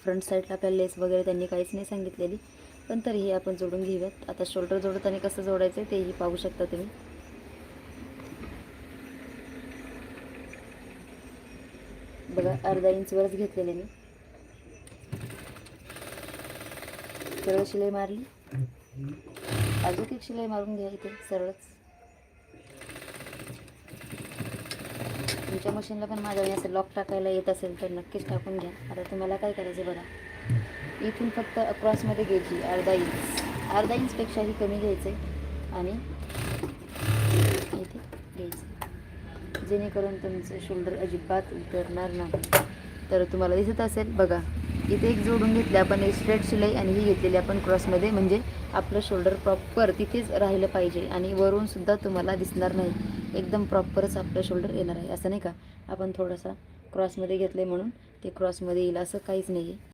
Front साईडला आपल्याला लेस वगैरे त्यांनी काहीच नाही सांगितलेली, पण तरीही आपण जोडून घेऊयात. आता शोल्डर जोडताना कसं जोडायचं आहे तेही पाहू शकता तुम्ही. बघा अर्धा इंचवरच घेतलेले मी. सरळ शिलाई मारली, अजून एक शिलाई मारून घ्या इथे सरळच. तुमच्या मशीनला पण माझ्याने असं लॉक टाकायला येत असेल तर नक्कीच टाकून घ्या. आता तुम्हाला काय करायचं बघा, इथून फक्त क्रॉसमध्ये घ्यायची अर्धा इंचपेक्षाही कमी घ्यायचं आहे आणि इथे घ्यायचं, जेणेकरून तुमचं शोल्डर अजिबात उतरणार नाही. तर तुम्हाला दिसत असेल बघा, इथे एक जोडून घेतले आपण स्ट्रेट शिलाई आणि ही घेतलेली आपण क्रॉसमध्ये, म्हणजे आपलं शोल्डर प्रॉपर तिथेच राहिलं पाहिजे आणि वरून सुद्धा तुम्हाला दिसणार नाही, एकदम प्रॉपरच आपलं शोल्डर येणार आहे. असं नाही का आपण थोडासा क्रॉसमध्ये घेतलं म्हणून ते क्रॉसमध्ये येईल असं काहीच नाही आहे.